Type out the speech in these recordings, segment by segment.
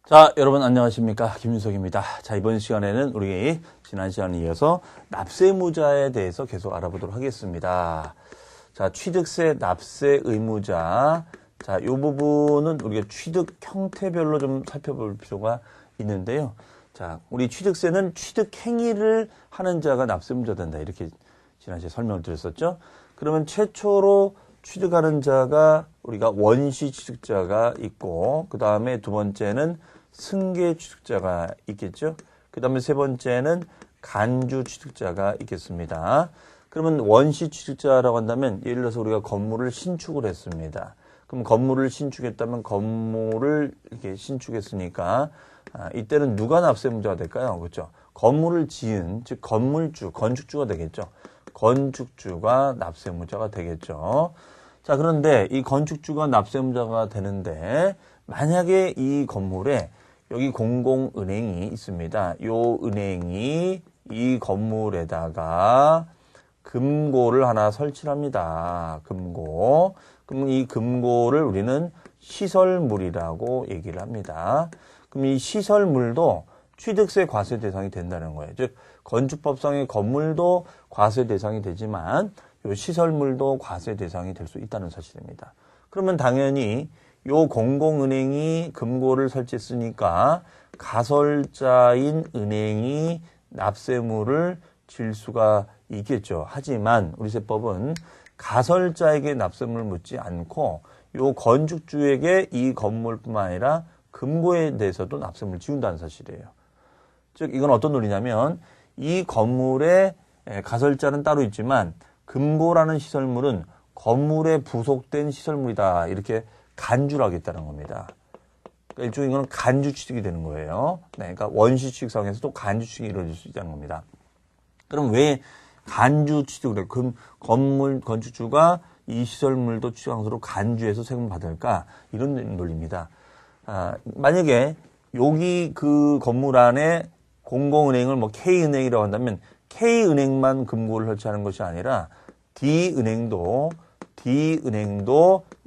자, 여러분 안녕하십니까? 김윤석입니다. 자, 이번 시간에는 우리 지난 시간에 이어서 납세무자에 대해서 계속 알아보도록 하겠습니다. 자, 취득세 납세 의무자. 자, 이 부분은 우리가 취득 형태별로 좀 살펴볼 필요가 있는데요. 자, 우리 취득세는 취득 행위를 하는 자가 납세무자 된다. 이렇게 지난 시간에 설명을 드렸었죠. 그러면 최초로 취득하는 자가 우리가 원시 취득자가 있고, 그 다음에 두 번째는 승계 취득자가 있겠죠. 그 다음에 세 번째는 간주 취득자가 있겠습니다. 그러면 원시 취득자라고 한다면 예를 들어서 우리가 건물을 신축을 했습니다. 그럼 건물을 신축했다면 건물을 이렇게 신축했으니까 이때는 누가 납세무자가 될까요? 그렇죠. 건물을 지은, 즉 건물주, 건축주가 되겠죠. 건축주가 납세무자가 되겠죠. 자, 그런데 이 건축주가 납세무자가 되는데 만약에 이 건물에 여기 공공은행이 있습니다. 요 은행이 이 건물에다가 금고를 하나 설치합니다. 금고. 그럼 이 금고를 우리는 시설물이라고 얘기를 합니다. 그럼 이 시설물도 취득세 과세 대상이 된다는 거예요. 즉 건축법상의 건물도 과세 대상이 되지만 요 시설물도 과세 대상이 될 수 있다는 사실입니다. 그러면 당연히 요 공공은행이 금고를 설치했으니까 가설자인 은행이 납세물을 질 수가 있겠죠. 하지만 우리 세법은 가설자에게 납세물을 묻지 않고 요 건축주에게 이 건물뿐만 아니라 금고에 대해서도 납세물을 지운다는 사실이에요. 즉 이건 어떤 논리냐면 이 건물의 가설자는 따로 있지만 금고라는 시설물은 건물에 부속된 시설물이다. 이렇게 간주를 하겠다는 겁니다. 그러니까 일종의 이거는 간주 취득이 되는 거예요. 네, 그러니까 원시 취득상에서도 간주 취득이 이루어질 수 있다는 겁니다. 그럼 왜 간주 취득을 해요? 그럼 건물 건축주가 이 시설물도 취득항소로 간주해서 세금을 받을까? 이런 논리입니다. 만약에 여기 그 건물 안에 공공은행을 뭐 K은행이라고 한다면 K은행만 금고를 설치하는 것이 아니라 D은행도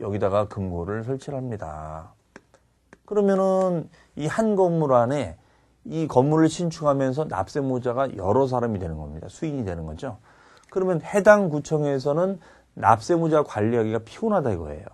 여기다가 금고를 설치를 합니다. 그러면은 이 한 건물 안에 이 건물을 신축하면서 납세무자가 여러 사람이 되는 겁니다. 수인이 되는 거죠. 그러면 해당 구청에서는 납세무자 관리하기가 피곤하다 이거예요.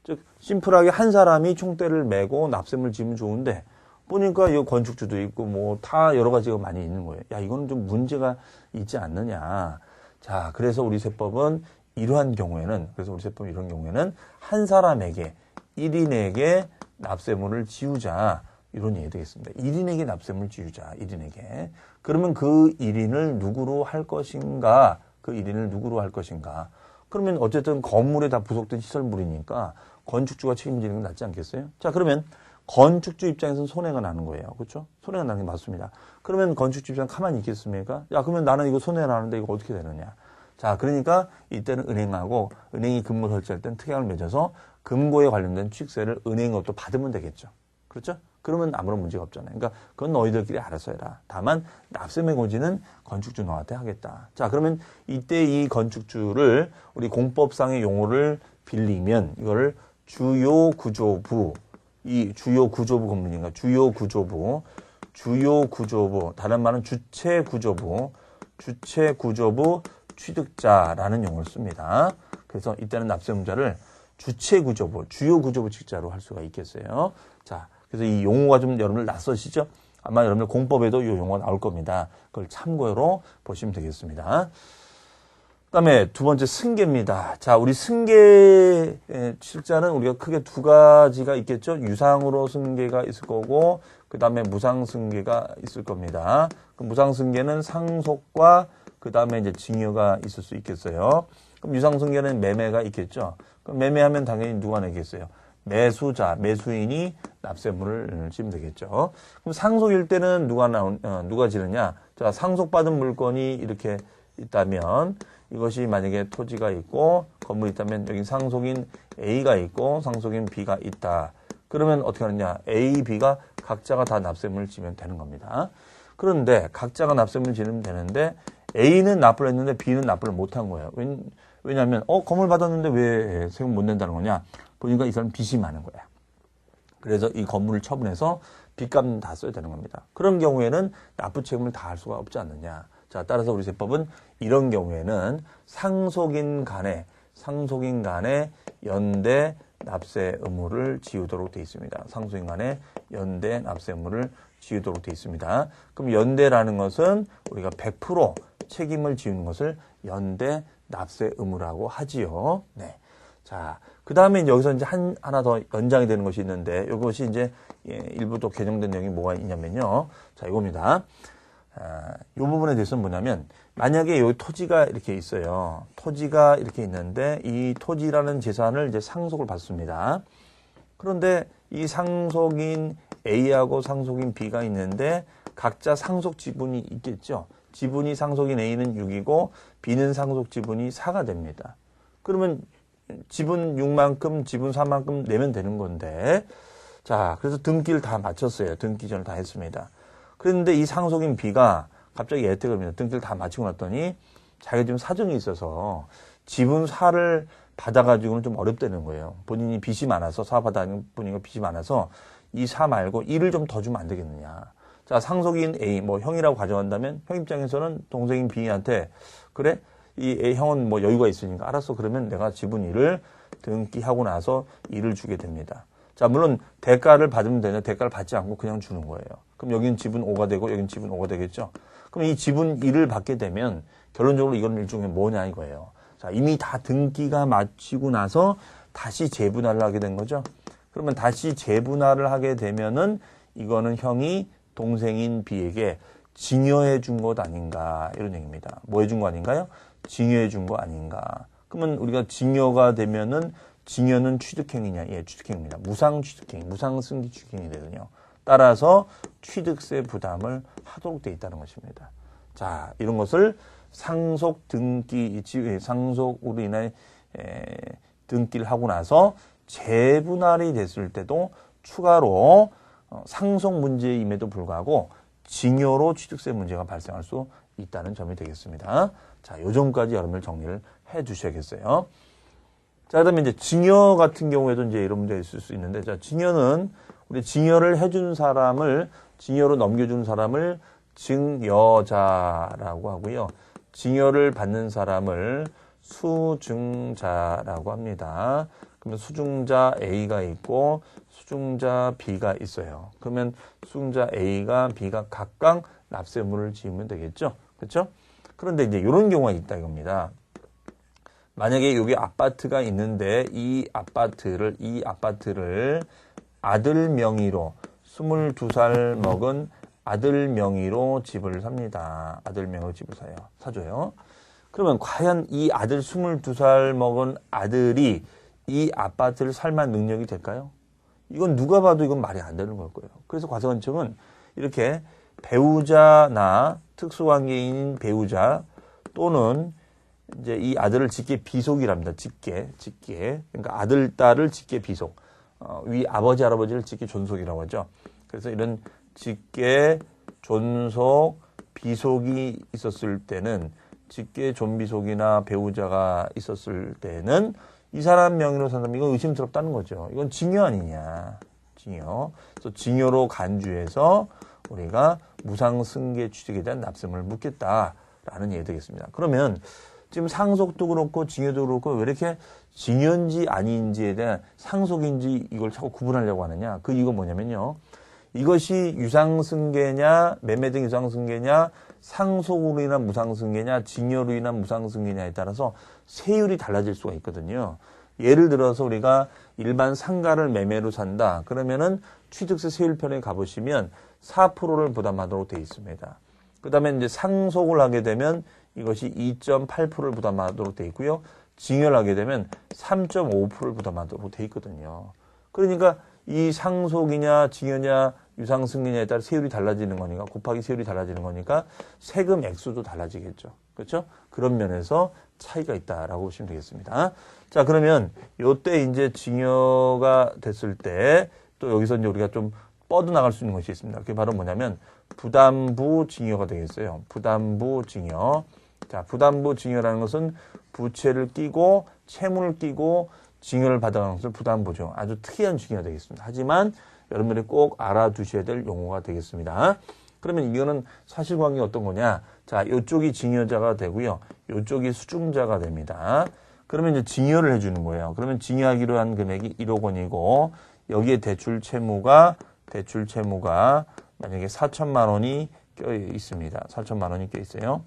즉 심플하게 한 사람이 총대를 메고 납세물 지면 좋은데 보니까 이 건축주도 있고 뭐 다 여러 가지가 많이 있는 거예요. 야, 이거는 좀 문제가 있지 않느냐. 자, 그래서 우리 세법은 이러한 경우에는, 그래서 우리 세법은 이런 경우에는 한 사람에게, 1인에게 납세물을 지우자. 이런 얘기 되겠습니다. 1인에게 납세물을 지우자. 1인에게. 그러면 그 1인을 누구로 할 것인가? 그러면 어쨌든 건물에 다 부속된 시설물이니까 건축주가 책임지는 건 낫지 않겠어요? 자, 그러면 건축주 입장에서는 손해가 나는 거예요. 그렇죠? 손해가 나는 게 맞습니다. 그러면 건축주 입장 가만히 있겠습니까? 야, 그러면 나는 이거 손해가 나는데 이거 어떻게 되느냐? 자, 그러니까 이때는 은행이 금고 설치할 때는 특약을 맺어서 금고에 관련된 취득세를 은행으로부터 받으면 되겠죠. 그렇죠? 그러면 아무런 문제가 없잖아요. 그러니까 그건 너희들끼리 알아서 해라. 다만 납세의 고지는 건축주 너한테 하겠다. 자, 그러면 이때 이 건축주를 우리 공법상의 용어를 빌리면 이거를 주요구조부, 이 주요구조부 건물인가? 주요구조부, 다른 말은 주체구조부 취득자라는 용어를 씁니다. 그래서 이때는 납세무자를 주체구조부, 주요구조부 취득자로 할 수가 있겠어요. 자, 그래서 이 용어가 좀 여러분들 낯서시죠? 아마 여러분들 공법에도 이 용어가 나올 겁니다. 그걸 참고로 보시면 되겠습니다. 그 다음에 두 번째 승계입니다. 자, 우리 승계 취득자는 우리가 크게 두 가지가 있겠죠. 유상으로 승계가 있을 거고, 그 다음에 무상승계가 있을 겁니다. 그 무상승계는 상속과 그 다음에 이제 증여가 있을 수 있겠어요. 그럼 유상승계는 매매가 있겠죠. 그럼 매매하면 당연히 누가 내겠어요? 매수인이 납세물을 지면 되겠죠. 그럼 상속일 때는 누가 지느냐? 자, 상속받은 물건이 이렇게 있다면 이것이 만약에 토지가 있고 건물이 있다면 여기 상속인 A가 있고 상속인 B가 있다. 그러면 어떻게 하느냐? A, B가 각자가 다 납세물을 지면 되는 겁니다. 그런데 각자가 납세물을 지면 되는데 A는 납부를 했는데 B는 납부를 못한 거예요. 왜냐하면 건물 받았는데 왜 세금 못 낸다는 거냐? 보니까 이 사람 빚이 많은 거야. 그래서 이 건물을 처분해서 빚값은 다 써야 되는 겁니다. 그런 경우에는 납부 책임을 다할 수가 없지 않느냐. 자, 따라서 우리 세법은 이런 경우에는 상속인 간에 연대 납세 의무를 지우도록 되어 있습니다. 상속인 간에 연대 납세 의무를 지우도록 되어 있습니다. 그럼 연대라는 것은 우리가 100% 책임을 지우는 것을 연대 납세 의무라고 하지요. 네. 자, 그 다음에 여기서 이제 하나 더 연장이 되는 것이 있는데, 이것이 이제, 일부 또 개정된 내용이 뭐가 있냐면요. 자, 이겁니다. 이 부분에 대해서는 뭐냐면, 만약에 여기 토지가 이렇게 있어요. 토지가 이렇게 있는데, 이 토지라는 재산을 이제 상속을 받습니다. 그런데 이 상속인 A하고 상속인 B가 있는데, 각자 상속 지분이 있겠죠. 지분이 상속인 A는 6이고, B는 상속 지분이 4가 됩니다. 그러면 지분 6만큼, 지분 4만큼 내면 되는 건데, 자, 그래서 등기를 다 마쳤어요. 등기전을 다 했습니다. 그런데 이 상속인 B가 갑자기 혜택을 합니다. 등기를 다 마치고 났더니 자기가 지금 사정이 있어서 지분 4를 받아가지고는 좀 어렵다는 거예요. 본인이 빚이 많아서, 사업하다는 분이가 빚이 많아서 이 4 말고 1을 좀 더 주면 안 되겠느냐. 자, 상속인 A, 뭐 형이라고 가져간다면 형 입장에서는 동생인 B한테 그래? 이 A 형은 뭐 여유가 있으니까 알았어. 그러면 내가 지분 1을 등기하고 나서 1을 주게 됩니다. 자, 물론 대가를 받으면 되는데 대가를 받지 않고 그냥 주는 거예요. 그럼 여기는 지분 5가 되고 여기는 지분 5가 되겠죠. 그럼 이 지분 1을 받게 되면 결론적으로 이건 일종의 뭐냐 이거예요. 자, 이미 다 등기가 마치고 나서 다시 재분할을 하게 된 거죠. 그러면 다시 재분할을 하게 되면은 이거는 형이 동생인 B에게 증여해 준 것 아닌가 이런 얘기입니다. 뭐 해 준 거 아닌가요? 증여해 준 거 아닌가. 그러면 우리가 증여가 되면은 증여는 취득행위냐? 예, 취득행위입니다. 무상 취득행위, 무상 승기 취득행위 되거든요. 따라서 취득세 부담을 하도록 돼 있다는 것입니다. 자, 이런 것을 상속 등기, 상속으로 인해 등기를 하고 나서 재분할이 됐을 때도 추가로 상속 문제임에도 불구하고 증여로 취득세 문제가 발생할 수 있다는 점이 되겠습니다. 자, 요 점까지 여러분들 정리를 해 주셔야겠어요. 자, 그 다음에 이제 증여 같은 경우에도 이제 이런 문제가 있을 수 있는데, 자, 증여는 우리 증여를 해준 사람을, 증여로 넘겨준 사람을 증여자라고 하고요. 증여를 받는 사람을 수증자라고 합니다. 그러면 수증자 A가 있고 수증자 B가 있어요. 그러면 수증자 A가 B가 각각 납세 의무를 지으면 되겠죠. 그렇죠? 그런데 이제 이런 경우가 있다 이겁니다. 만약에 여기 아파트가 있는데 이 아파트를 아들 명의로 22살 먹은 아들 명의로 집을 삽니다. 아들 명의로 집을 사줘요. 그러면 과연 이 아들 22살 먹은 아들이 이 아파트를 살 만한 능력이 될까요? 이건 누가 봐도 이건 말이 안 되는 걸 거예요. 그래서 과세관청은 이렇게 배우자나 특수관계인 배우자 또는 이제 이 아들을 직계 비속이랍니다. 직계. 그러니까 아들, 딸을 직계 비속. 위 아버지, 할아버지를 직계 존속이라고 하죠. 그래서 이런 직계, 존속, 비속이 있었을 때는 직계, 존비속이나 배우자가 있었을 때는 이 사람 명의로 산다면 이건 의심스럽다는 거죠. 이건 증여 아니냐. 증여. 그래서 증여로 간주해서 우리가 무상승계 취득에 대한 납세금을 묻겠다라는 얘기 되겠습니다. 그러면 지금 상속도 그렇고 증여도 그렇고 왜 이렇게 증여인지 아닌지에 대한 상속인지 이걸 자꾸 구분하려고 하느냐. 그 이유가 뭐냐면요. 이것이 유상승계냐, 매매 등 유상승계냐, 상속으로 인한 무상승계냐, 증여로 인한 무상승계냐에 따라서 세율이 달라질 수가 있거든요. 예를 들어서 우리가 일반 상가를 매매로 산다. 그러면은 취득세 세율편에 가보시면 4%를 부담하도록 되어 있습니다. 그 다음에 이제 상속을 하게 되면 이것이 2.8%를 부담하도록 되어 있고요. 증여를 하게 되면 3.5%를 부담하도록 되어 있거든요. 그러니까 이 상속이냐, 증여냐, 유상승계냐에 따라 세율이 달라지는 거니까, 곱하기 세율이 달라지는 거니까 세금 액수도 달라지겠죠. 그렇죠? 그런 면에서 차이가 있다라고 보시면 되겠습니다. 자, 그러면 요때 이제 증여가 됐을 때 또 여기서 이제 우리가 좀 뻗어나갈 수 있는 것이 있습니다. 그게 바로 뭐냐면 부담부 증여가 되겠어요. 부담부 증여. 자, 부담부 증여라는 것은 부채를 끼고 채무를 끼고 증여를 받아가는 것을 부담부죠. 아주 특이한 증여가 되겠습니다. 하지만 여러분들이 꼭 알아두셔야 될 용어가 되겠습니다. 그러면 이거는 사실관계 어떤 거냐? 자, 이쪽이 증여자가 되고요. 이쪽이 수중자가 됩니다. 그러면 이제 증여를 해주는 거예요. 그러면 증여하기로 한 금액이 1억 원이고 여기에 대출 채무가 만약에 4천만 원이 껴 있습니다. 4천만 원이 껴 있어요.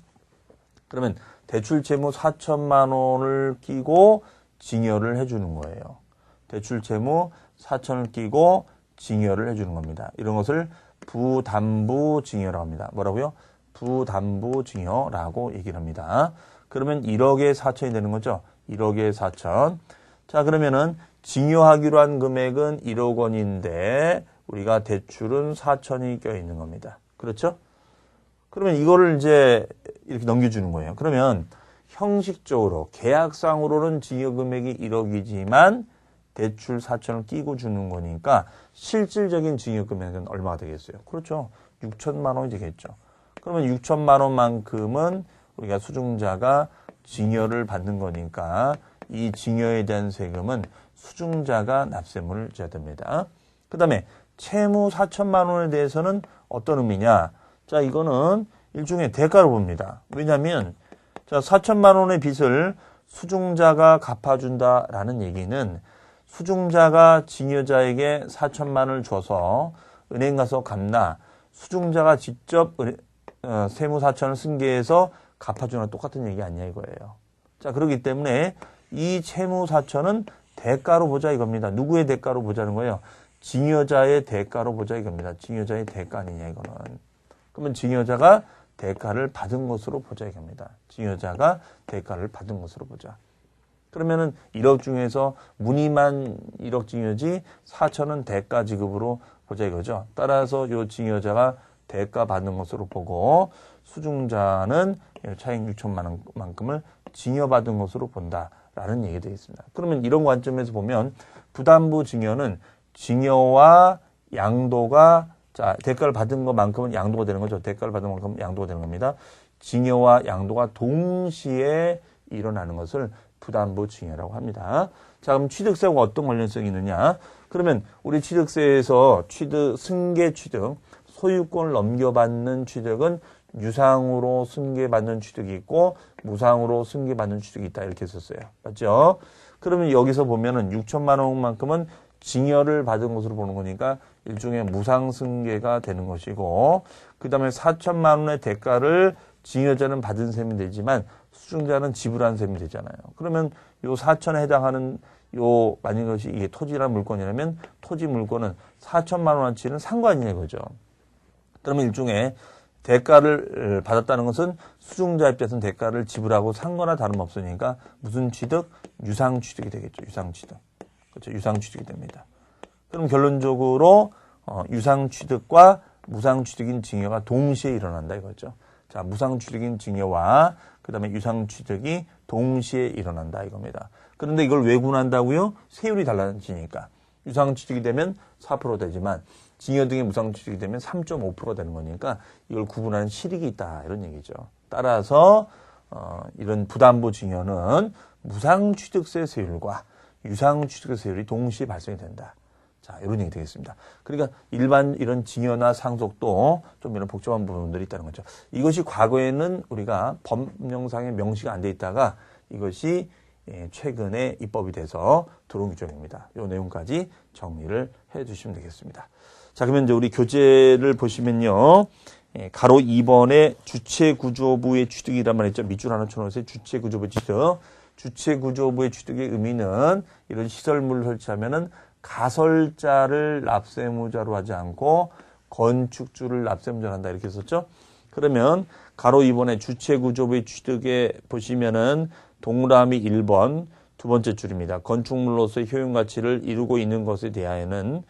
그러면 대출 채무 4천만 원을 끼고 증여를 해주는 거예요. 대출 채무 4천을 끼고 증여를 해주는 겁니다. 이런 것을 부담부 증여라고 합니다. 뭐라고요? 부담부 증여라고 얘기를 합니다. 그러면 1억에 4천이 되는 거죠. 1억에 4천. 자, 그러면은 증여하기로 한 금액은 1억 원인데 우리가 대출은 4천이 껴 있는 겁니다. 그렇죠? 그러면 이거를 이제 이렇게 넘겨주는 거예요. 그러면 형식적으로 계약상으로는 증여 금액이 1억이지만 대출 4천을 끼고 주는 거니까 실질적인 증여 금액은 얼마가 되겠어요? 그렇죠. 6천만 원이 되겠죠. 그러면 6천만 원만큼은 우리가 수중자가 증여를 받는 거니까 이 증여에 대한 세금은 수중자가 납세물을 져야 됩니다. 그 다음에 채무 4천만 원에 대해서는 어떤 의미냐? 자, 이거는 일종의 대가로 봅니다. 왜냐하면 자, 4천만 원의 빚을 수중자가 갚아준다라는 얘기는 수중자가 증여자에게 4천만 원을 줘서 은행 가서 갚나 수중자가 직접 세무 4천을 승계해서 갚아주는 똑같은 얘기 아니냐 이거예요. 자, 그렇기 때문에 이 채무 4천은 대가로 보자 이겁니다. 누구의 대가로 보자는 거예요? 증여자의 대가로 보자 이겁니다. 증여자의 대가 아니냐 이거는. 그러면 증여자가 대가를 받은 것으로 보자 이겁니다. 증여자가 대가를 받은 것으로 보자. 그러면은 1억 중에서 무늬만 1억 증여지 4천은 대가 지급으로 보자 이거죠. 따라서 요 증여자가 대가 받는 것으로 보고 수중자는 차익 6천만 원만큼을 증여받은 것으로 본다라는 얘기가 되겠습니다. 그러면 이런 관점에서 보면 부담부 증여는 증여와 양도가 자, 대가를 받은 것만큼은 양도가 되는 거죠. 대가를 받은 만큼 양도가 되는 겁니다. 증여와 양도가 동시에 일어나는 것을 부담부 증여라고 합니다. 자, 그럼 취득세하고 어떤 관련성이 있느냐? 그러면 우리 취득세에서 승계 취득, 소유권을 넘겨받는 취득은 유상으로 승계받는 취득이 있고 무상으로 승계받는 취득이 있다 이렇게 했었어요. 맞죠? 그러면 여기서 보면은 6천만 원만큼은 증여를 받은 것으로 보는 거니까 일종의 무상 승계가 되는 것이고 그 다음에 4천만 원의 대가를 증여자는 받은 셈이 되지만 수중자는 지불한 셈이 되잖아요. 그러면 요 4천에 해당하는 요 만약 것이 이게 토지라는 물건이라면 토지 물건은 4천만 원어치는 산 거 아니냐 이거죠. 그러면 일종의 대가를 받았다는 것은 수중자 입장에서는 대가를 지불하고 산 거나 다름없으니까 무슨 취득? 유상 취득이 되겠죠. 유상 취득. 그렇죠. 유상 취득이 됩니다. 그럼 결론적으로 유상 취득과 무상 취득인 증여가 동시에 일어난다 이거죠. 자, 무상 취득인 증여와 그다음에 유상 취득이 동시에 일어난다 이겁니다. 그런데 이걸 왜 구분한다고요? 세율이 달라지니까. 유상 취득이 되면 4% 되지만 증여 등의 무상 취득이 되면 3.5% 되는 거니까 이걸 구분하는 실익이 있다 이런 얘기죠. 따라서 이런 부담부 증여는 무상 취득세 세율과 유상 취득세 세율이 동시에 발생이 된다. 자, 이런 얘기 되겠습니다. 그러니까 일반 이런 증여나 상속도 좀 이런 복잡한 부분들이 있다는 거죠. 이것이 과거에는 우리가 법령상에 명시가 안 돼 있다가 이것이 최근에 입법이 돼서 들어온 규정입니다. 이 내용까지 정리를 해 주시면 되겠습니다. 자, 그러면 이제 우리 교재를 보시면요. 가로 2번에 주체구조부의 취득이란 말이죠. 밑줄 하나 쳐놓으세요. 주체구조부의 취득. 주체구조부의 취득의 의미는 이런 시설물을 설치하면은 가설자를 납세무자로 하지 않고 건축주를 납세무자로 한다 이렇게 했었죠. 그러면 가로 2번에 주체구조부의 취득에 보시면은 동그라미 1번 두 번째 줄입니다. 건축물로서의 효용가치를 이루고 있는 것에 대하여는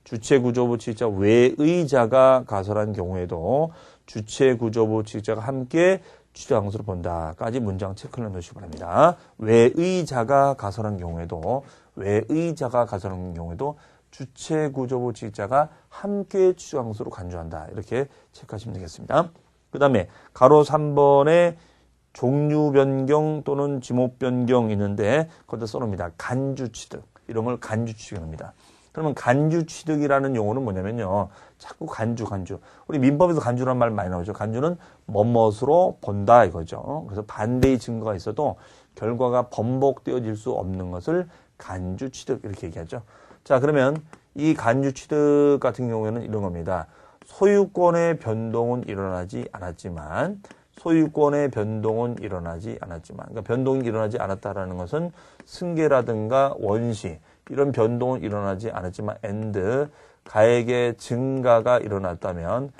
주체구조부 취득자 외의 자가 가설한 경우에도 주체구조부 취득자가 함께 취득한 것으로 본다까지 문장 체크를 넣으시기 바랍니다. 외의 자가 가설한 경우에도 주체구조부 취득자가 함께 취득한 것으로 간주한다. 이렇게 체크하시면 되겠습니다. 그 다음에 가로 3번에 종류 변경 또는 지목 변경 있는데 거기다 써놓습니다. 간주 취득. 이런 걸 간주 취득입니다. 그러면 간주 취득이라는 용어는 뭐냐면요. 자꾸 간주. 우리 민법에서 간주라는 말 많이 나오죠. 간주는 뭐뭇으로 본다 이거죠. 그래서 반대의 증거가 있어도 결과가 번복되어질 수 없는 것을 간주 취득 이렇게 얘기하죠. 자, 그러면 이 간주 취득 같은 경우에는 이런 겁니다. 소유권의 변동은 일어나지 않았지만 그러니까 변동이 일어나지 않았다라는 것은 승계라든가 원시 이런 변동은 일어나지 않았지만 and 가액의 증가가 일어났다면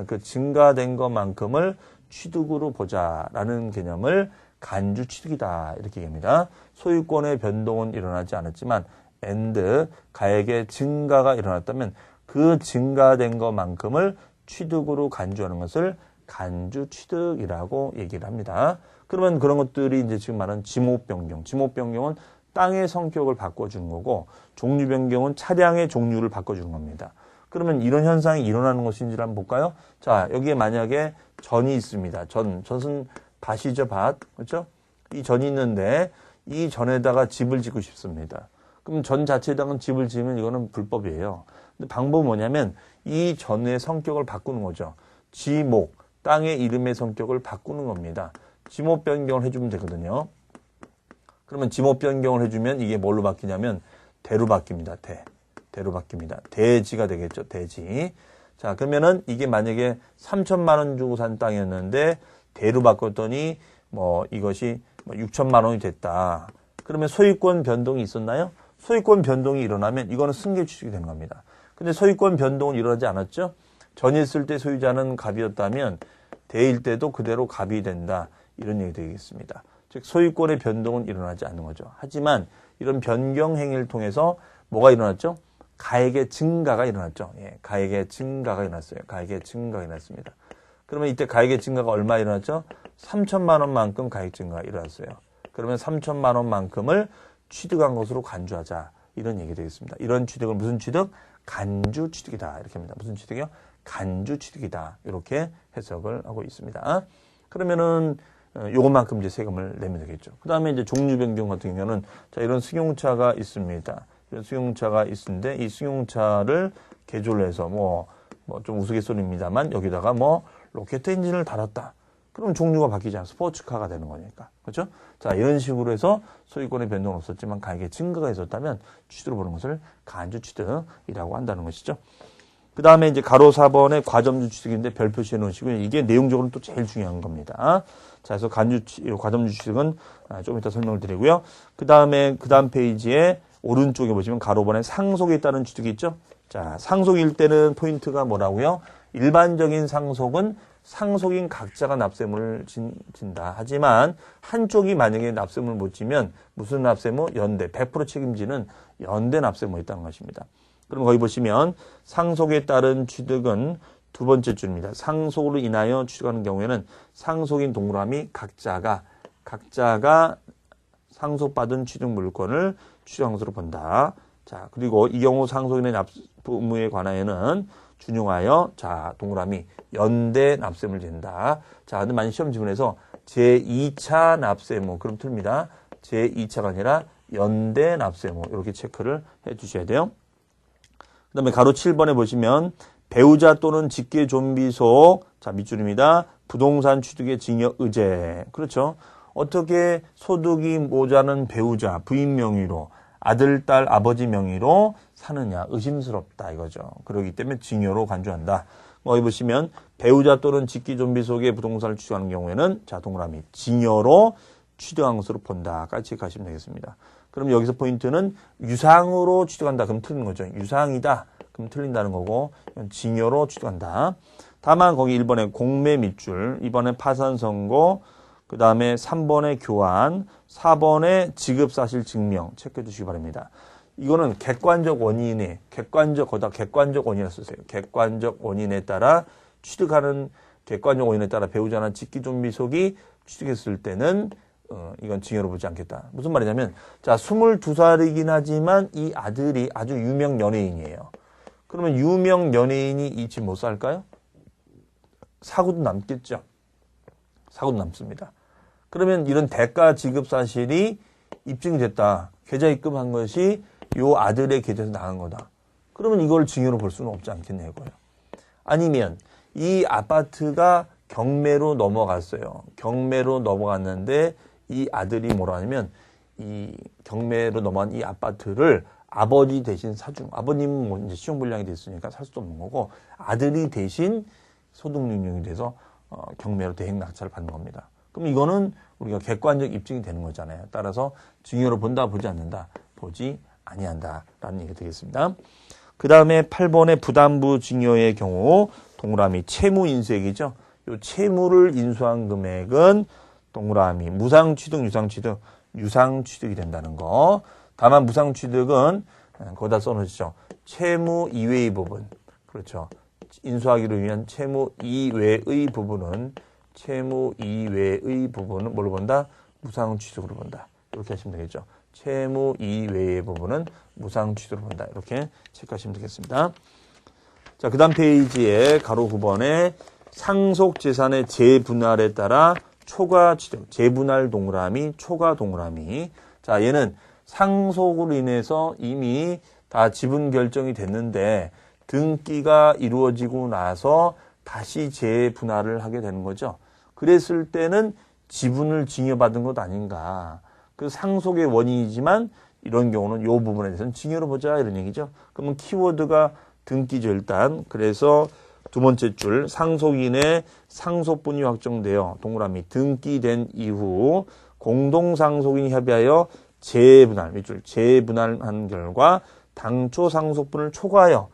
그 증가된 것만큼을 취득으로 보자라는 개념을 간주 취득이다 이렇게 얘기합니다. 소유권의 변동은 일어나지 않았지만 and 가액의 증가가 일어났다면 그 증가된 것만큼을 취득으로 간주하는 것을 간주 취득이라고 얘기를 합니다. 그러면 그런 것들이 이제 지금 말하는 지목 변경은 땅의 성격을 바꿔주는 거고 종류 변경은 차량의 종류를 바꿔주는 겁니다. 그러면 이런 현상이 일어나는 것인지를 한번 볼까요? 자, 여기에 만약에 전이 있습니다. 전은 밭이죠, 밭. 그렇죠? 이 전이 있는데 이 전에다가 집을 짓고 싶습니다. 그럼 전 자체에다가 집을 지으면 이거는 불법이에요. 근데 방법은 뭐냐면 이 전의 성격을 바꾸는 거죠. 지목, 땅의 이름의 성격을 바꾸는 겁니다. 지목 변경을 해주면 되거든요. 그러면 지목 변경을 해주면 이게 뭘로 바뀌냐면 대로 바뀝니다. 대로 바뀝니다. 대지가 되겠죠. 대지. 자, 그러면은 이게 만약에 3천만 원 주고 산 땅이었는데 대로 바꿨더니 이것이 6천만 원이 됐다. 그러면 소유권 변동이 있었나요? 소유권 변동이 일어나면 이거는 승계 취득이 되는 겁니다. 근데 소유권 변동은 일어나지 않았죠? 전이 있을 때 소유자는 갑이었다면 대일 때도 그대로 갑이 된다. 이런 얘기 되겠습니다. 즉 소유권의 변동은 일어나지 않는 거죠. 하지만 이런 변경 행위를 통해서 뭐가 일어났죠? 가액의 증가가 일어났죠. 예, 가액의 증가가 일어났어요. 가액의 증가가 일어났습니다. 그러면 이때 가액의 증가가 얼마 일어났죠? 3천만 원만큼 가액 증가가 일어났어요. 그러면 3천만 원만큼을 취득한 것으로 간주하자. 이런 얘기 되겠습니다. 이런 취득을 무슨 취득? 간주 취득이다. 이렇게 합니다. 무슨 취득이요? 간주 취득이다. 이렇게 해석을 하고 있습니다. 그러면은 요것만큼 이제 세금을 내면 되겠죠. 그 다음에 이제 종류 변경 같은 경우는 자, 이런 승용차가 있습니다. 이런 승용차가 있는데 이 승용차를 개조를 해서 좀 우스갯소리입니다만 여기다가 로켓 엔진을 달았다. 그럼 종류가 바뀌지 않아요. 스포츠카가 되는 거니까. 그렇죠? 자, 이런 식으로 해서 소유권의 변동은 없었지만 가액의 증가가 있었다면 취득으로 보는 것을 간주 취득이라고 한다는 것이죠. 그 다음에 이제 가로 4번의 과점주 취득인데 별 표시해 놓으시고요. 이게 내용적으로는 또 제일 중요한 겁니다. 자, 그래서 과점주 취득은 좀 이따 설명을 드리고요. 그 다음 페이지에 오른쪽에 보시면 가로 5번에 상속에 따른 취득이 있죠. 자, 상속일 때는 포인트가 뭐라고요? 일반적인 상속은 상속인 각자가 납세물을 진다. 하지만 한쪽이 만약에 납세물을 못 지면 무슨 납세무? 연대. 100% 책임지는 연대 납세물이 있다는 것입니다. 그럼 거기 보시면 상속에 따른 취득은 두 번째 줄입니다. 상속으로 인하여 취득하는 경우에는 상속인 동그라미 각자가 상속받은 취득 물건을 취득한 것으로 본다. 자, 그리고 이 경우 상속인의 납부 의무에 관하여는 준용하여 자, 동그라미 연대 납세물 진다. 자, 근데 만약 시험 지문에서 제2차 납세무 그럼 틀립니다. 제2차가 아니라 연대 납세무 이렇게 체크를 해 주셔야 돼요. 그 다음에 가로 7번에 보시면 배우자 또는 직계 좀비 속, 자, 밑줄입니다. 부동산 취득의 징역 의제. 그렇죠. 어떻게 소득이 모자란 배우자, 부인 명의로, 아들, 딸, 아버지 명의로 사느냐. 의심스럽다 이거죠. 그렇기 때문에 징여로 간주한다. 여기 보시면 배우자 또는 직계 좀비 속의 부동산을 취득하는 경우에는 자, 동그라미 징여로 취득한 것으로 본다. 까지 체크하시면 되겠습니다. 그럼 여기서 포인트는 유상으로 취득한다. 그럼 틀린 거죠. 유상이다. 그럼 틀린다는 거고 징여로 취득한다. 다만 거기 1번에 공매 밑줄, 2번에 파산 선고, 그 다음에 3번에 교환, 4번에 지급사실 증명 체크해 주시기 바랍니다. 이거는 객관적 원인에 객관적 원인을 쓰세요. 객관적 원인에 따라 취득하는 객관적 원인에 따라 배우자나 직계 좀비 속이 취득했을 때는 이건 징여로 보지 않겠다. 무슨 말이냐면 자 22살이긴 하지만 이 아들이 아주 유명 연예인이에요. 그러면 유명 연예인이 이 집 못 살까요? 사고도 남겠죠. 사고도 남습니다. 그러면 이런 대가 지급 사실이 입증됐다. 계좌 입금한 것이 요 아들의 계좌에서 나간 거다. 그러면 이걸 증여로 볼 수는 없지 않겠냐 이거예요. 아니면 이 아파트가 경매로 넘어갔어요. 경매로 넘어갔는데 이 아들이 뭐라 하냐면 이 경매로 넘어간 이 아파트를 아버지 대신 사준, 아버님은 뭐 이제 시용불량이 됐으니까 살 수도 없는 거고 아들이 대신 소득능력이 돼서 경매로 대행 낙찰을 받는 겁니다. 그럼 이거는 우리가 객관적 입증이 되는 거잖아요. 따라서 증여로 본다, 보지 않는다, 보지 아니한다라는 얘기가 되겠습니다. 그 다음에 8번의 부담부 증여의 경우 동그라미 채무 인수액이죠. 이 채무를 인수한 금액은 동그라미 무상취득, 유상취득, 유상취득이 된다는 거. 다만 무상취득은 거기다 써놓으시죠. 채무 이외의 부분. 그렇죠. 인수하기를 위한 채무 이외의 부분은 뭘로 본다? 무상취득으로 본다. 이렇게 하시면 되겠죠. 채무 이외의 부분은 무상취득으로 본다. 이렇게 체크하시면 되겠습니다. 자, 그 다음 페이지에 가로 9번에 상속재산의 재분할에 따라 초과취득, 재분할 동그라미, 초과 동그라미. 자, 얘는 상속으로 인해서 이미 다 지분 결정이 됐는데 등기가 이루어지고 나서 다시 재분할을 하게 되는 거죠. 그랬을 때는 지분을 증여받은 것 아닌가. 그 상속의 원인이지만 이런 경우는 이 부분에 대해서는 증여로 보자 이런 얘기죠. 그러면 키워드가 등기죠 일단. 그래서 두 번째 줄 상속인의 상속분이 확정되어 동그라미 등기된 이후 공동상속인이 협의하여 재분할, 밑줄 재분할한 결과 당초 상속분을 초과하여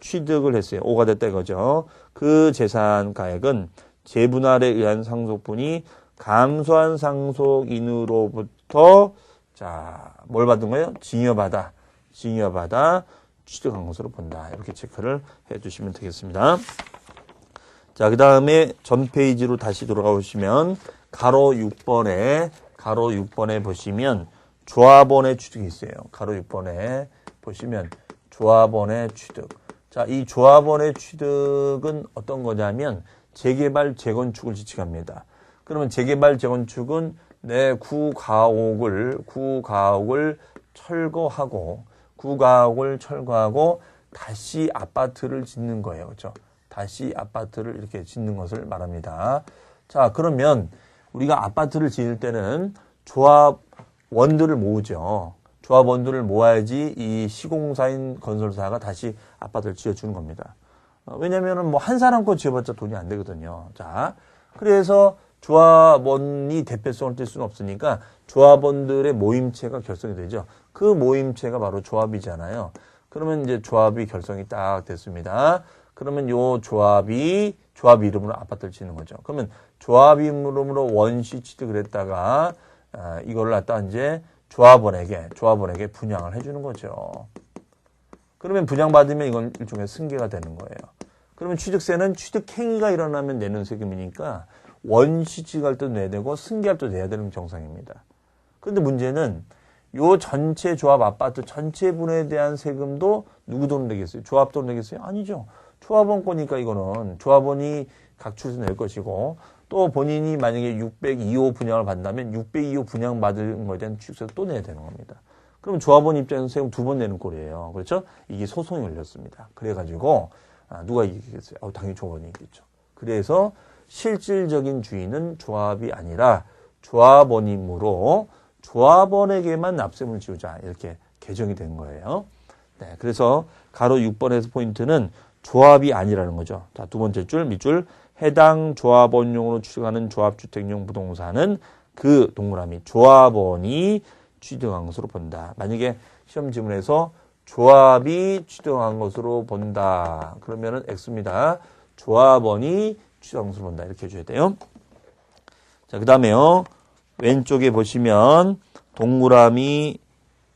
취득을 했어요. 5가 됐다 이거죠. 그 재산가액은 재분할에 의한 상속분이 감소한 상속인으로부터 뭘 받은 거예요? 증여받아 취득한 것으로 본다. 이렇게 체크를 해주시면 되겠습니다. 자, 그 다음에 전 페이지로 다시 돌아가 보시면 가로 6번에 보시면 조합원의 취득이 있어요. 가로 6번에 보시면 조합원의 취득. 자, 이 조합원의 취득은 어떤 거냐면 재개발, 재건축을 지칭합니다. 그러면 재개발, 재건축은 내 구가옥을 철거하고 다시 아파트를 짓는 거예요. 그렇죠? 다시 아파트를 이렇게 짓는 것을 말합니다. 자, 그러면 우리가 아파트를 지을 때는 조합원들을 모으죠. 조합원들을 모아야지 이 시공사인 건설사가 다시 아파트를 지어주는 겁니다. 왜냐면은 뭐 한 사람 거 지어봤자 돈이 안 되거든요. 자, 그래서 조합원이 대표성을 띨 수는 없으니까 조합원들의 모임체가 결성이 되죠. 그 모임체가 바로 조합이잖아요. 그러면 이제 조합이 결성이 딱 됐습니다. 그러면 요 조합이 이름으로 아파트를 짓는 거죠. 그러면 조합 이름으로 원시 취득을 했다가 이걸 갖다 이제 조합원에게 분양을 해주는 거죠. 그러면 분양받으면 이건 일종의 승계가 되는 거예요. 그러면 취득세는 취득행위가 일어나면 내는 세금이니까 원시 취득할 때도 내야 되고 승계할 때도 내야 되는 정상입니다. 그런데 문제는 요 전체 조합 아파트 전체 분에 대한 세금도 누구 돈을 내겠어요? 조합 돈을 내겠어요? 아니죠. 조합원 거니까 이거는 조합원이 각출해서 낼 것이고 또 본인이 만약에 602호 분양을 받는다면 602호 분양받은 거에 대한 취득세도 또 내야 되는 겁니다. 그럼 조합원 입장에서 세금 2번 내는 꼴이에요. 그렇죠? 이게 소송이 열렸습니다. 그래가지고 누가 이기겠어요? 당연히 조합원이 이기겠죠. 그래서 실질적인 주인은 조합이 아니라 조합원이므로 조합원에게만 납세금을 지우자 이렇게 개정이 된 거예요. 네, 그래서 가로 6번에서 포인트는 조합이 아니라는 거죠. 자, 두 번째 줄 밑줄 해당 조합원용으로 취득하는 조합주택용 부동산은 그 동그라미 조합원이 취득한 것으로 본다. 만약에 시험 지문에서 조합이 취득한 것으로 본다. 그러면은 X입니다. 조합원이 취득한 것으로 본다. 이렇게 해줘야 돼요. 자, 그 다음에요. 왼쪽에 보시면 동그라미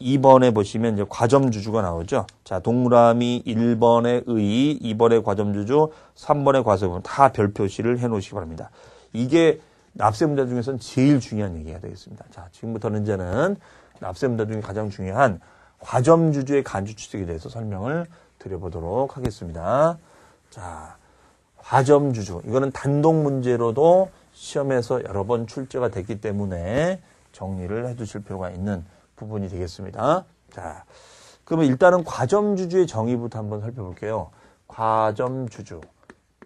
2번에 보시면 이제 과점주주가 나오죠. 자, 동그라미 1번의 의, 2번의 과점주주, 3번의 과세부분 다 별 표시를 해 놓으시기 바랍니다. 이게 납세 문제 중에서는 제일 중요한 얘기가 되겠습니다. 자, 지금부터는 이제는 납세 문제 중에 가장 중요한 과점주주의 간주취득에 대해서 설명을 드려보도록 하겠습니다. 자, 과점주주. 이거는 단독 문제로도 시험에서 여러 번 출제가 됐기 때문에 정리를 해 두실 필요가 있는 부분이 되겠습니다. 자, 그러면 일단은 과점주주의 정의부터 한번 살펴볼게요.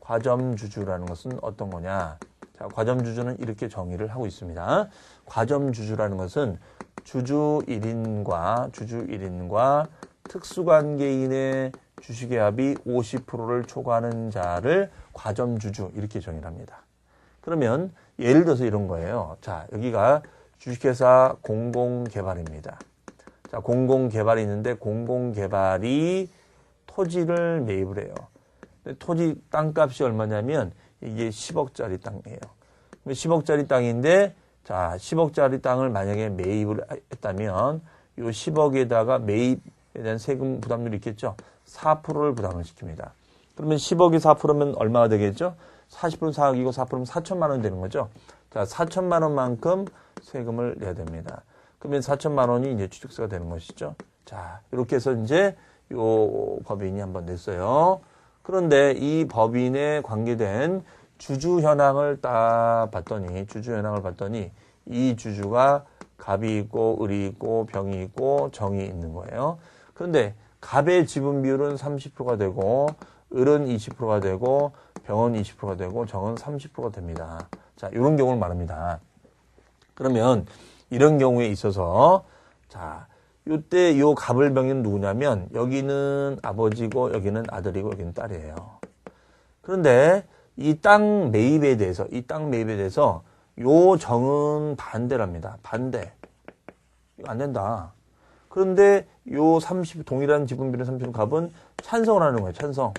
과점주주라는 것은 어떤 거냐? 자, 과점주주는 이렇게 정의를 하고 있습니다. 과점주주라는 것은 주주 1인과 특수관계인의 주식의 합이 50%를 초과하는 자를 과점주주 이렇게 정의를 합니다. 그러면 예를 들어서 이런 거예요. 자, 여기가 주식회사 공공개발입니다. 자, 공공개발이 있는데 공공개발이 토지를 매입을 해요. 토지 땅값이 얼마냐면 이게 10억짜리 땅이에요. 10억짜리 땅인데 자, 10억짜리 땅을 만약에 매입을 했다면 이 10억에다가 매입에 대한 세금 부담률이 있겠죠. 4%를 부담을 시킵니다. 그러면 10억이 4%면 얼마가 되겠죠? 40%는 4억이고 4%면 4천만 원 되는 거죠. 자, 4천만 원만큼 세금을 내야 됩니다. 그러면 4천만 원이 이제 취득세가 되는 것이죠. 자, 이렇게 해서 이제 요 법인이 한번 냈어요. 그런데 이 법인에 관계된 주주 현황을 딱 봤더니, 이 주주가 갑이 있고, 을이 있고, 병이 있고, 정이 있는 거예요. 그런데 갑의 지분 비율은 30%가 되고, 을은 20%가 되고, 병은 20%가 되고, 정은 30%가 됩니다. 자, 이런 경우를 말합니다. 그러면 이런 경우에 있어서, 자, 요때 요 갑을 병인 누구냐면, 여기는 아버지고, 여기는 아들이고, 여기는 딸이에요. 그런데 이 땅 매입에 대해서 요 정은 반대랍니다. 반대. 이거 안 된다. 그런데 요 30, 동일한 지분 비율 30 갑은 찬성을 하는 거예요. 찬성.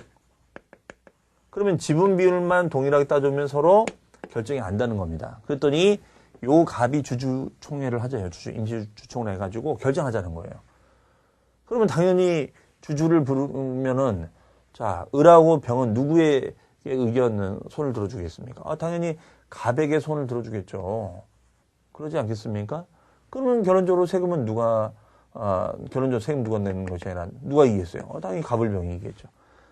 그러면 지분 비율만 동일하게 따져보면 서로 결정이 안 되는 겁니다. 그랬더니 요 갑이 주주총회를 하자요. 임시주주총회 해가지고 결정하자는 거예요. 그러면 당연히 주주를 부르면은 자, 을하고 병은 누구의 의견은 손을 들어주겠습니까? 당연히 갑에게 손을 들어주겠죠. 그러지 않겠습니까? 그러면 결론적으로 세금은 결론적으로 세금 누가 내는 것이 아니라 누가 이기겠어요? 당연히 갑을 병이 이기겠죠.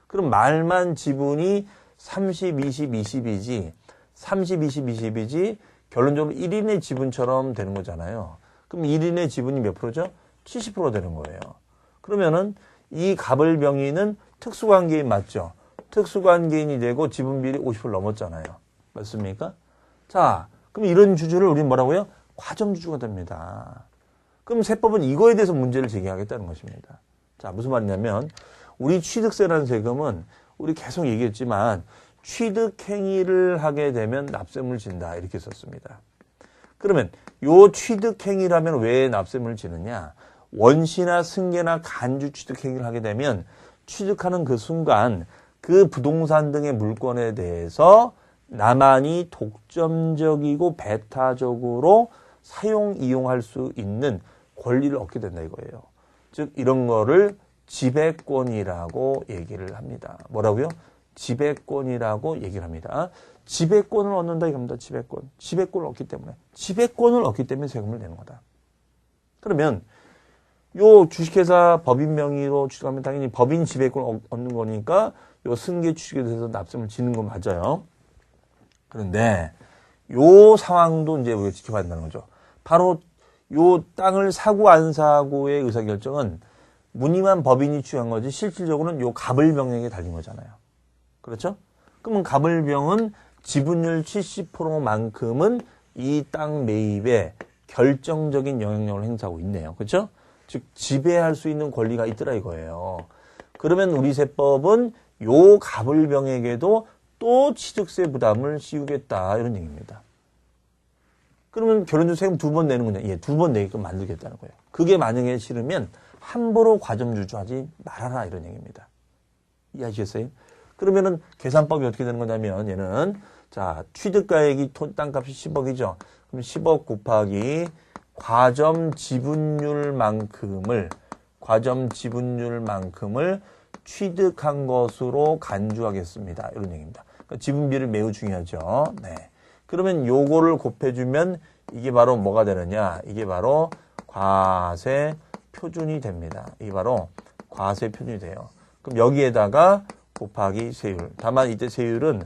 그럼 말만 지분이 30, 20, 20이지 30, 20, 20이지 결론적으로 1인의 지분처럼 되는 거잖아요. 그럼 1인의 지분이 몇 프로죠? 70%가 되는 거예요. 그러면은 이 갑을 병이는 특수관계인 맞죠? 특수관계인이 되고 지분 비율이 50% 넘었잖아요. 맞습니까? 자, 그럼 이런 주주를 우리는 뭐라고요? 과점주주가 됩니다. 그럼 세법은 이거에 대해서 문제를 제기하겠다는 것입니다. 자, 무슨 말이냐면 우리 취득세라는 세금은 우리 계속 얘기했지만 취득행위를 하게 되면 납세금을 진다 이렇게 썼습니다. 그러면 요 취득행위라면 왜 납세금을 지느냐? 원시나 승계나 간주 취득행위를 하게 되면 취득하는 그 순간 그 부동산 등의 물건에 대해서 나만이 독점적이고 배타적으로 사용, 이용할 수 있는 권리를 얻게 된다 이거예요. 즉 이런 거를 지배권이라고 얘기를 합니다. 뭐라고요? 지배권이라고 얘기를 합니다. 지배권을 얻는다 이겁니다. 지배권. 지배권을 얻기 때문에 세금을 내는 거다. 그러면 요 주식회사 법인 명의로 취득하면 당연히 법인 지배권을 얻는 거니까 요 승계 취득에 대해서 납세금을 지는 건 맞아요. 그런데 요 상황도 이제 우리가 지켜봐야 된다는 거죠. 바로 요 땅을 사고 안 사고의 의사결정은 무늬만 법인이 취한 거지 실질적으로는 요 갑을병에게 달린 거잖아요. 그렇죠? 그러면 갑을병은 지분율 70%만큼은 이 땅 매입에 결정적인 영향력을 행사하고 있네요. 그렇죠? 즉 지배할 수 있는 권리가 있더라 이거예요. 그러면 우리 세법은 요 갑을병에게도 또 취득세 부담을 씌우겠다 이런 얘기입니다. 그러면 결혼적 세금 2번 내는 거냐? 예, 2번 내게끔 만들겠다는 거예요. 그게 만약에 싫으면 함부로 과점주주하지 말아라 이런 얘기입니다. 이해하시겠어요? 그러면은 계산법이 어떻게 되는 거냐면 얘는 자 취득가액이 땅값이 10억이죠. 그럼 10억 곱하기 과점 지분율만큼을 취득한 것으로 간주하겠습니다. 이런 얘기입니다. 그러니까 지분비를 매우 중요하죠. 네. 그러면 요거를 곱해주면 이게 바로 뭐가 되느냐? 이게 바로 과세 표준이 됩니다. 이게 바로 과세 표준이 돼요. 그럼 여기에다가 곱하기 세율. 다만 이때 세율은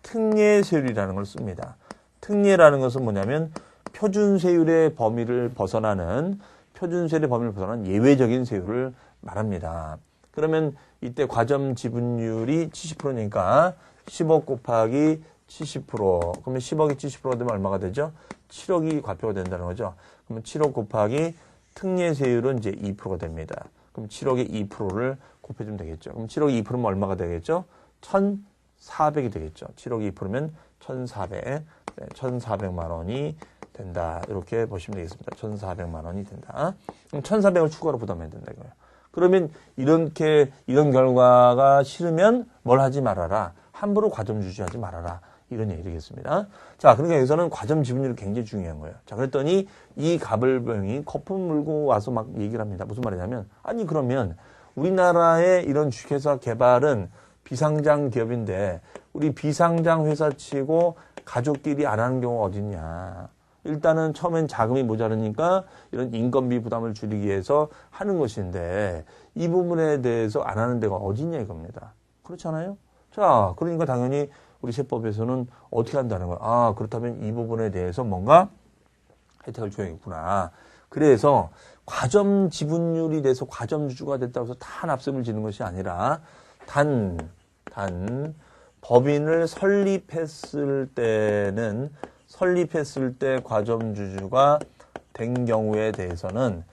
특례 세율이라는 걸 씁니다. 특례라는 것은 뭐냐면 표준 세율의 범위를 벗어나는 표준세율의 범위를 벗어난 예외적인 세율을 말합니다. 그러면 이때 과점 지분율이 70%니까 10억 곱하기 70%. 그러면 10억이 70%가 되면 얼마가 되죠? 7억이 과표가 된다는 거죠. 그러면 7억 곱하기 특례세율은 이제 2%가 됩니다. 그럼 7억의 2%를 곱해주면 되겠죠. 그럼 7억의 2%면 얼마가 되겠죠? 1,400이 되겠죠. 7억이 2%면 1,400. 네, 1,400만 원이 된다. 이렇게 보시면 되겠습니다. 1,400만 원이 된다. 그럼 1,400을 추가로 부담해야 된다 이거예요. 그러면 이런 결과가 싫으면 뭘 하지 말아라. 함부로 과점 주주하지 말아라. 이런 얘기 되겠습니다. 자, 그러니까 여기서는 과점 지분율이 굉장히 중요한 거예요. 자, 그랬더니 이 가벌병이 거품 물고 와서 막 얘기를 합니다. 무슨 말이냐면, 아니, 그러면 우리나라의 이런 주식회사 개발은 비상장 기업인데, 우리 비상장 회사 치고 가족끼리 안 하는 경우가 어딨냐. 일단은 처음엔 자금이 모자르니까 이런 인건비 부담을 줄이기 위해서 하는 것인데, 이 부분에 대해서 안 하는 데가 어딨냐 이겁니다. 그렇잖아요? 자, 그러니까 당연히 우리 세법에서는 어떻게 한다는 거야. 아, 그렇다면 이 부분에 대해서 뭔가 혜택을 줘야겠구나. 그래서 과점 지분율이 돼서 과점 주주가 됐다고 해서 다 납세를 지는 것이 아니라 단 법인을 설립했을 때 과점 주주가 된 경우에 대해서는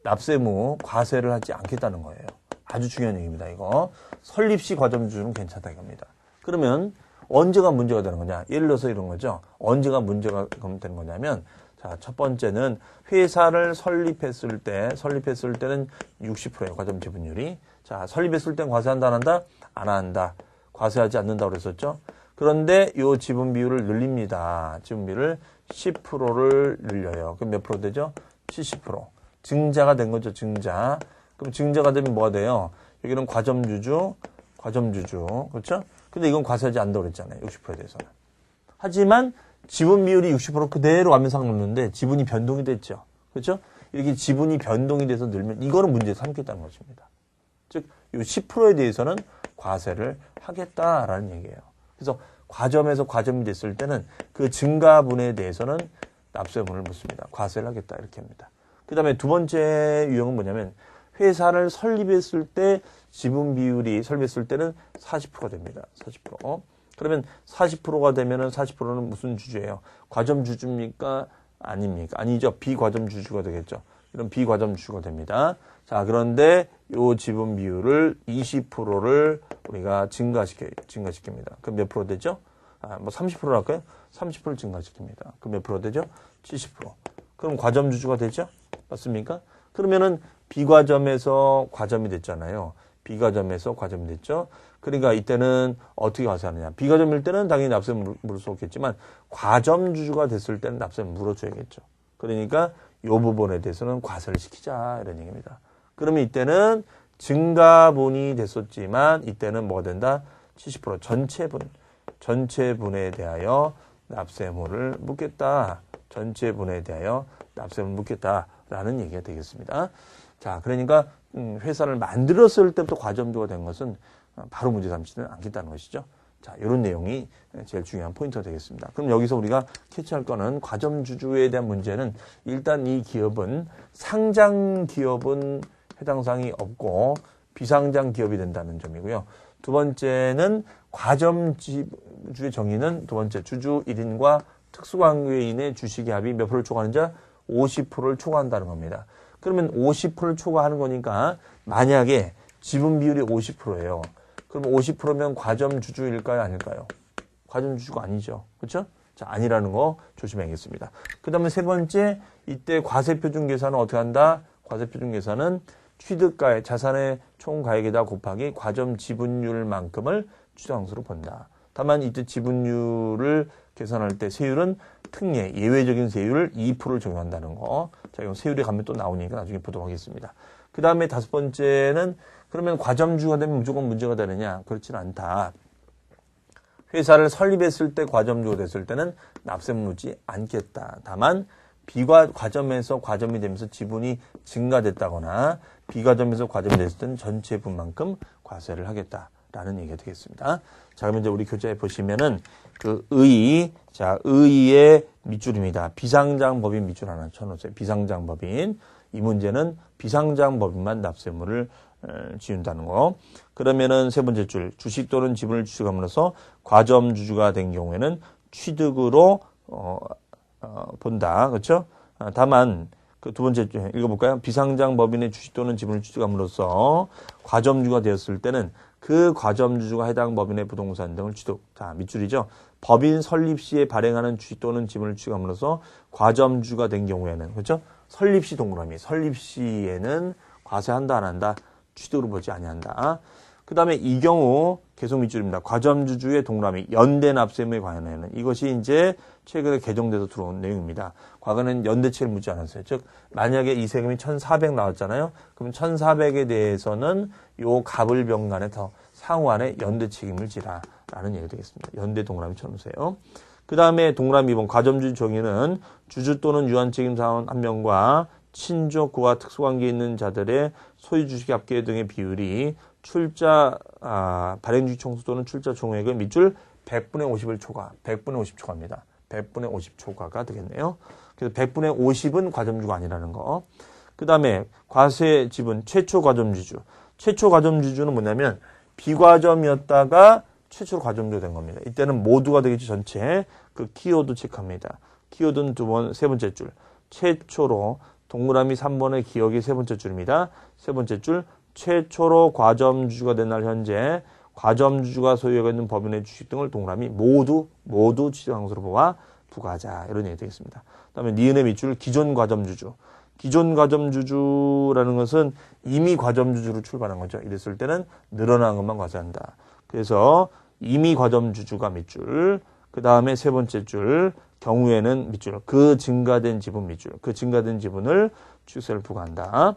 납세무 과세를 하지 않겠다는 거예요. 아주 중요한 얘기입니다. 이거 설립 시 과점 주주는 괜찮다 이겁니다. 그러면 언제가 문제가 되는 거냐? 예를 들어서 이런 거죠. 언제가 문제가 되는 거냐면, 자, 첫 번째는 회사를 설립했을 때는 60%예요. 과점 지분율이. 자, 설립했을 땐 과세한다, 안 한다? 안 한다. 과세하지 않는다고 그랬었죠. 그런데 요 지분 비율을 늘립니다. 지분 비율을 10%를 늘려요. 그럼 몇 프로 되죠? 70%. 증자가 된 거죠, 증자. 그럼 증자가 되면 뭐가 돼요? 여기는 과점 주주. 그렇죠? 근데 이건 과세하지 않는다고 그랬잖아요. 60%에 대해서는. 하지만 지분 비율이 60% 그대로 가면 상관없는데 지분이 변동이 됐죠. 그렇죠? 이렇게 지분이 변동이 돼서 늘면 이거는 문제 삼겠다는 것입니다. 즉, 이 10%에 대해서는 과세를 하겠다라는 얘기예요. 그래서 과점에서 과점이 됐을 때는 그 증가분에 대해서는 납세분을 묻습니다. 과세를 하겠다 이렇게 합니다. 그 다음에 두 번째 유형은 뭐냐면 회사를 설립했을 때 지분 비율이 설립했을 때는 40%가 됩니다. 40%. 그러면 40%가 되면은 40%는 무슨 주주예요? 과점 주주입니까? 아닙니까? 아니죠. 비과점 주주가 되겠죠. 이런 비과점 주주가 됩니다. 자, 그런데 요 지분 비율을 20%를 우리가 증가시킵니다. 그럼 몇 프로 되죠? 뭐 30%로 할까요? 30%를 증가시킵니다. 그럼 몇 프로 되죠? 70%. 그럼 과점 주주가 되죠? 맞습니까? 그러면은 비과점에서 과점이 됐잖아요. 비과점에서 과점이 됐죠. 그러니까 이때는 어떻게 과세하느냐. 비과점일 때는 당연히 납세 물을 수 없겠지만 과점 주주가 됐을 때는 납세 물어줘야겠죠. 그러니까 이 부분에 대해서는 과세를 시키자 이런 얘기입니다. 그러면 이때는 증가분이 됐었지만 이때는 뭐가 된다? 70% 전체분에 대하여 납세물을 묻겠다. 전체분에 대하여 납세물을 묻겠다라는 얘기가 되겠습니다. 자, 그러니까 회사를 만들었을 때부터 과점주가 된 것은 바로 문제 삼지는 않겠다는 것이죠. 자, 이런 내용이 제일 중요한 포인트가 되겠습니다. 그럼 여기서 우리가 캐치할 거는 과점주주에 대한 문제는 일단 이 기업은 상장 기업은 해당 사항이 없고 비상장 기업이 된다는 점이고요. 두 번째는 과점주의 정의는 두 번째 주주 1인과 특수관계인의 주식의 합이 몇 프로를 초과하는지 50%를 초과한다는 겁니다. 그러면 50%를 초과하는 거니까 만약에 지분 비율이 50%예요. 그럼 50%면 과점 주주일까요? 아닐까요? 과점 주주가 아니죠. 그렇죠? 자, 아니라는 거 조심해야겠습니다. 그 다음에 세 번째, 이때 과세표준 계산은 어떻게 한다? 과세표준 계산은 취득가액, 자산의 총가액에다 곱하기 과점 지분율만큼을 추정항수로 본다. 다만 이때 지분율을 계산할 때 세율은 특례, 예외적인 세율을 2%를 적용한다는 거. 자, 이건 세율에 가면 또 나오니까 나중에 보도록 하겠습니다. 그 다음에 다섯 번째는 그러면 과점주가 되면 무조건 문제가 되느냐? 그렇지는 않다. 회사를 설립했을 때 과점주가 됐을 때는 납세 묻지 않겠다. 다만 비과점에서 과점이 되면서 지분이 증가됐다거나 비과점에서 과점이 됐을 때는 전체 분만큼 과세를 하겠다라는 얘기가 되겠습니다. 자, 그러면 이제 우리 교재에 보시면은 그 의의의 밑줄입니다. 비상장 법인 밑줄 하나 쳐놓으세요. 비상장 법인. 이 문제는 비상장 법인만 납세의무를 지운다는 거. 그러면은 세 번째 줄, 주식 또는 지분을 취득함으로써 과점주주가 된 경우에는 취득으로 본다. 그렇죠? 다만 그 두 번째 줄 읽어볼까요? 비상장 법인의 주식 또는 지분을 취득함으로써 과점주가 되었을 때는 그 과점주주가 해당 법인의 부동산 등을 취득. 자, 밑줄이죠. 법인 설립 시에 발행하는 주식 또는 지분을 취득함으로써 과점주가 된 경우에는, 그렇죠? 설립 시 동그라미. 설립 시에는 과세한다 안 한다? 취득으로 보지 아니한다. 그 다음에 이 경우 계속 밑줄입니다. 과점주주의 동그라미 연대 납세의무에 관하여는 이것이 이제 최근에 개정돼서 들어온 내용입니다. 과거는 연대치를 묻지 않았어요. 즉 만약에 이 세금이 1,400 나왔잖아요. 그럼 1,400에 대해서는 요 갑을병간에 더 상환의 연대 책임을 지라라는 얘기가 되겠습니다. 연대 동그라미 쳐놓으세요. 그 다음에 동그라미 2번 과점주주 정의는 주주 또는 유한책임 사원 한 명과 친족 그와 특수관계 있는 자들의 소유 주식 합계 등의 비율이 출자 발행주식 총수 또는 출자 총액의 밑줄 100분의 50을 초과, 100분의 50 초과입니다. 100분의 50 초과가 되겠네요. 그래서 100분의 50은 과점주가 아니라는 거. 그 다음에 과세 지분 최초 과점주주. 최초 과점주주는 뭐냐면 비과점이었다가 최초로 과점주가 된 겁니다. 이때는 모두가 되겠죠, 전체. 그 키워드 체크합니다. 키워드는 세 번째 줄. 최초로 동그라미 3번의 기억이 세 번째 줄입니다. 세 번째 줄 최초로 과점주주가 된 날 현재 과점주주가 소유하고 있는 법인의 주식 등을 동그라미 모두 취득한 것으로 보아 부과하자. 이런 얘기 되겠습니다. 그다음에 니은의 밑줄 기존 과점주주. 기존 과점주주라는 것은 이미 과점주주로 출발한 거죠. 이랬을 때는 늘어난 것만 과세한다. 그래서 이미 과점주주가 밑줄. 그 다음에 세 번째 줄 경우에는 밑줄. 그 증가된 지분 밑줄. 그 증가된 지분을 취득세를 부과한다.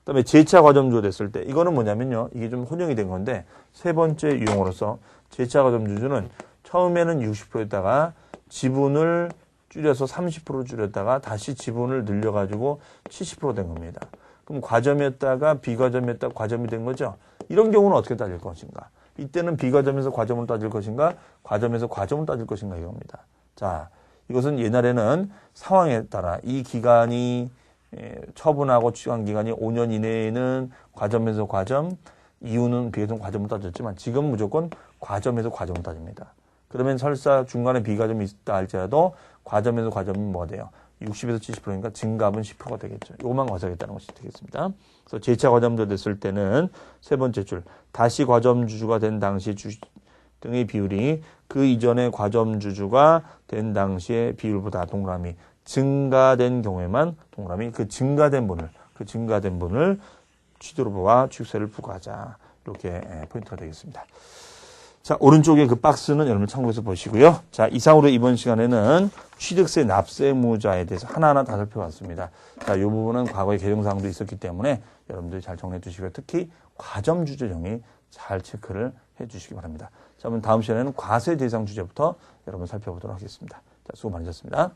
그다음에 재차 과점주가 됐을 때 이거는 뭐냐면요. 이게 좀 혼용이 된 건데 세 번째 유형으로서 재차 과점주주는 처음에는 60%였다가 지분을 줄여서 30% 줄였다가 다시 지분을 늘려가지고 70% 된 겁니다. 그럼 과점이었다가 비과점이었다가 과점이 된 거죠. 이런 경우는 어떻게 따질 것인가? 이때는 비과점에서 과점을 따질 것인가? 과점에서 과점을 따질 것인가 이겁니다. 자, 이것은 옛날에는 상황에 따라 이 기간이 처분하고 취득한 기간이 5년 이내에는 과점에서 과점, 이후는 비과점 과점을 따졌지만 지금 무조건 과점에서 과점을 따집니다. 그러면 설사 중간에 비과점이 있다 할지라도 과점에서 과점이 뭐가 돼요? 60에서 70%니까 증가분 10%가 되겠죠. 이것만 과세하겠다는 것이 되겠습니다. 그래서 재차 과점도 됐을 때는 세 번째 줄 다시 과점주주가 된 당시 주식 등의 비율이 그 이전에 과점주주가 된 당시의 비율보다 동그라미 증가된 경우에만 동그라미 그 증가된 분을 취득으로 보아 취득세를 부과하자. 이렇게 포인트가 되겠습니다. 자, 오른쪽에 그 박스는 여러분 참고해서 보시고요. 자, 이상으로 이번 시간에는 취득세 납세의무자에 대해서 하나하나 다 살펴봤습니다. 자, 이 부분은 과거의 개정사항도 있었기 때문에 여러분들이 잘 정리해 주시고요. 특히 과점주주 정의 잘 체크를 해 주시기 바랍니다. 자, 그럼 다음 시간에는 과세 대상 주제부터 여러분 살펴보도록 하겠습니다. 자, 수고 많으셨습니다.